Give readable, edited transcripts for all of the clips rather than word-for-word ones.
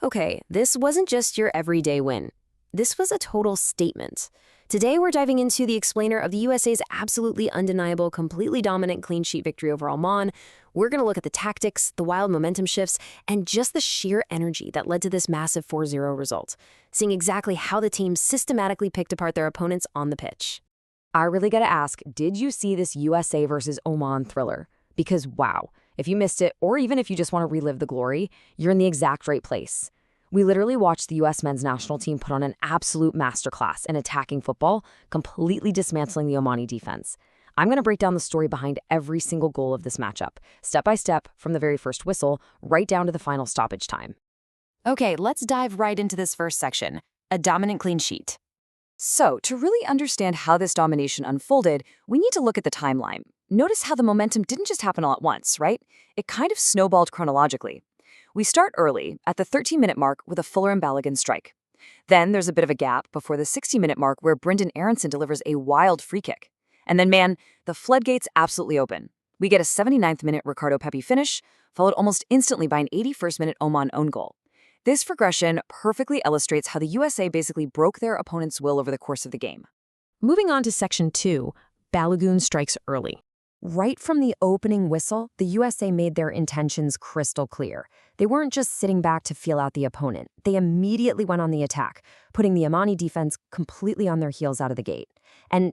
Okay, this wasn't just your everyday win. This was a total statement. Today, we're diving into the explainer of the USA's absolutely undeniable, completely dominant clean sheet victory over Oman. We're going to look at the tactics, the wild momentum shifts, and just the sheer energy that led to this massive 4-0 result, seeing exactly how the team systematically picked apart their opponents on the pitch. I really gotta ask, did you see this USA versus Oman thriller? Because wow, if you missed it, or even if you just want to relive the glory, you're in the exact right place. We literally watched the US men's national team put on an absolute masterclass in attacking football, completely dismantling the Omani defense. I'm going to break down the story behind every single goal of this matchup, step by step, from the very first whistle, right down to the final stoppage time. Okay, let's dive right into this first section, a dominant clean sheet. So, to really understand how this domination unfolded, we need to look at the timeline. Notice how the momentum didn't just happen all at once, right? It kind of snowballed chronologically. We start early, at the 13-minute mark, with a Folarin Balogun strike. Then there's a bit of a gap before the 60-minute mark where Brenden Aaronson delivers a wild free kick. And then, man, the floodgates absolutely open. We get a 79th-minute Ricardo Pepi finish, followed almost instantly by an 81st-minute Oman own goal. This progression perfectly illustrates how the USA basically broke their opponent's will over the course of the game. Moving on to Section 2, Balogun strikes early. Right from the opening whistle, the USA made their intentions crystal clear. They weren't just sitting back to feel out the opponent. They immediately went on the attack, putting the Omani defense completely on their heels out of the gate. And,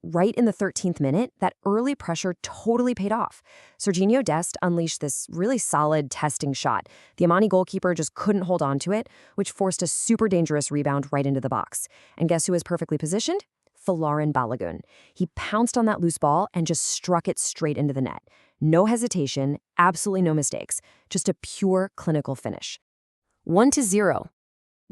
right in the 13th minute, that early pressure totally paid off. Serginho Dest unleashed this really solid testing shot. The Omani goalkeeper just couldn't hold on to it, which forced a super dangerous rebound right into the box. And guess who was perfectly positioned? Folarin Balogun. He pounced on that loose ball and just struck it straight into the net. No hesitation, absolutely no mistakes, just a pure clinical finish. 1-0.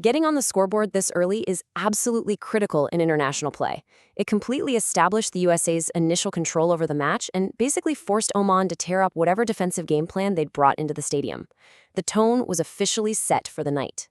Getting on the scoreboard this early is absolutely critical in international play. It completely established the USA's initial control over the match and basically forced Oman to tear up whatever defensive game plan they'd brought into the stadium. The tone was officially set for the night.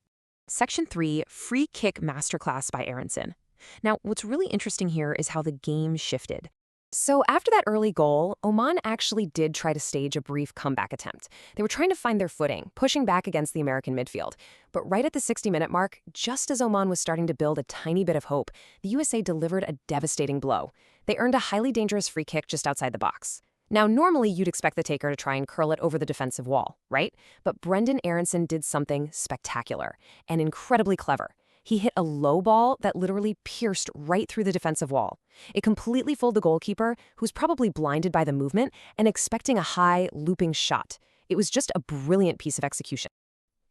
Section 3, Free-Kick Masterclass by Aaronson. Now, what's really interesting here is how the game shifted. So after that early goal, Oman actually did try to stage a brief comeback attempt. They were trying to find their footing, pushing back against the American midfield. But right at the 60-minute mark, just as Oman was starting to build a tiny bit of hope, the USA delivered a devastating blow. They earned a highly dangerous free kick just outside the box. Now, normally you'd expect the taker to try and curl it over the defensive wall, right? But Brenden Aaronson did something spectacular and incredibly clever. He hit a low ball that literally pierced right through the defensive wall. It completely fooled the goalkeeper, who's probably blinded by the movement and expecting a high, looping shot. It was just a brilliant piece of execution.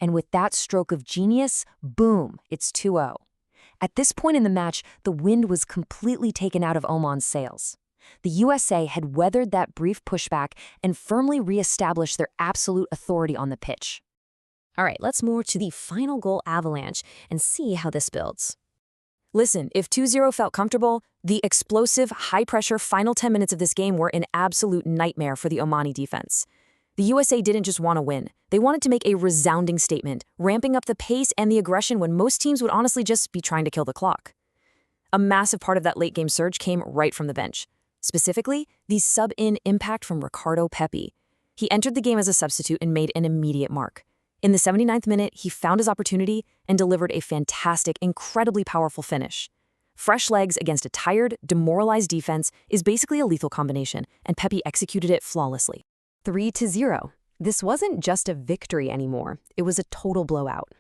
And with that stroke of genius, boom, it's 2-0. At this point in the match, the wind was completely taken out of Oman's sails. The USA had weathered that brief pushback and firmly reestablished their absolute authority on the pitch. All right, let's move to the final goal avalanche and see how this builds. Listen, if 2-0 felt comfortable, the explosive, high-pressure final 10 minutes of this game were an absolute nightmare for the Omani defense. The USA didn't just want to win. They wanted to make a resounding statement, ramping up the pace and the aggression when most teams would honestly just be trying to kill the clock. A massive part of that late-game surge came right from the bench. Specifically, the sub-in impact from Ricardo Pepi. He entered the game as a substitute and made an immediate mark. In the 79th minute, he found his opportunity and delivered a fantastic, incredibly powerful finish. Fresh legs against a tired, demoralized defense is basically a lethal combination, and Pepi executed it flawlessly. 3-0. This wasn't just a victory anymore. It was a total blowout.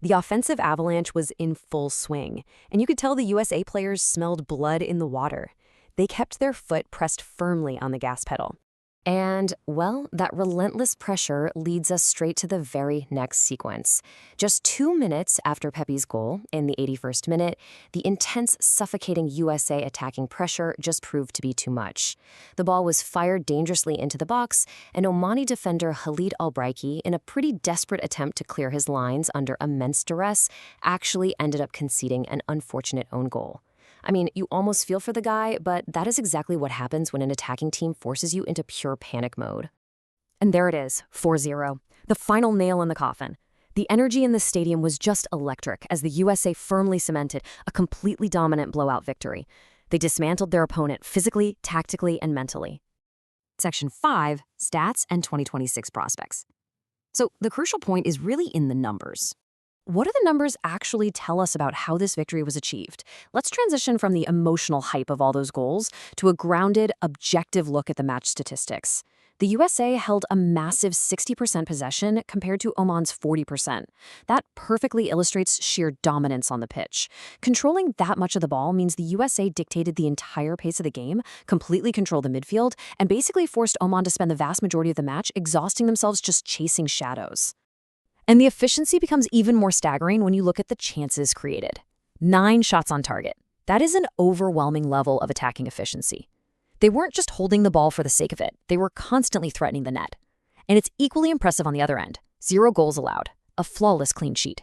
The offensive avalanche was in full swing, and you could tell the USA players smelled blood in the water. They kept their foot pressed firmly on the gas pedal. And, well, that relentless pressure leads us straight to the very next sequence. Just 2 minutes after Pepi's goal, in the 81st minute, the intense, suffocating USA attacking pressure just proved to be too much. The ball was fired dangerously into the box, and Omani defender Khalid Al-Braiki, in a pretty desperate attempt to clear his lines under immense duress, actually ended up conceding an unfortunate own goal. I mean, you almost feel for the guy, but that is exactly what happens when an attacking team forces you into pure panic mode. And there it is, 4-0, the final nail in the coffin. The energy in the stadium was just electric as the USA firmly cemented a completely dominant blowout victory. They dismantled their opponent physically, tactically, and mentally. Section 5, Stats and 2026 Prospects. So the crucial point is really in the numbers. What do the numbers actually tell us about how this victory was achieved? Let's transition from the emotional hype of all those goals to a grounded, objective look at the match statistics. The USA held a massive 60% possession compared to Oman's 40%. That perfectly illustrates sheer dominance on the pitch. Controlling that much of the ball means the USA dictated the entire pace of the game, completely controlled the midfield, and basically forced Oman to spend the vast majority of the match exhausting themselves just chasing shadows. And the efficiency becomes even more staggering when you look at the chances created. 9 shots on target. That is an overwhelming level of attacking efficiency. They weren't just holding the ball for the sake of it. They were constantly threatening the net. And it's equally impressive on the other end. 0 goals allowed. A flawless clean sheet.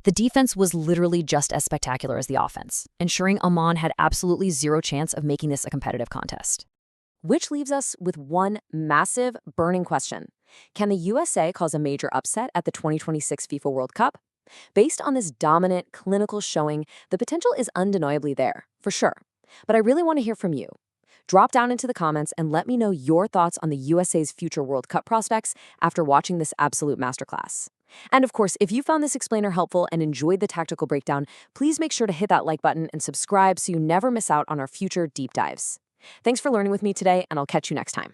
The defense was literally just as spectacular as the offense, ensuring Oman had absolutely 0 chance of making this a competitive contest. Which leaves us with one massive, burning question. Can the USA cause a major upset at the 2026 FIFA World Cup? Based on this dominant, clinical showing, the potential is undeniably there, for sure. But I really want to hear from you. Drop down into the comments and let me know your thoughts on the USA's future World Cup prospects after watching this absolute masterclass. And of course, if you found this explainer helpful and enjoyed the tactical breakdown, please make sure to hit that like button and subscribe so you never miss out on our future deep dives. Thanks for learning with me today, and I'll catch you next time.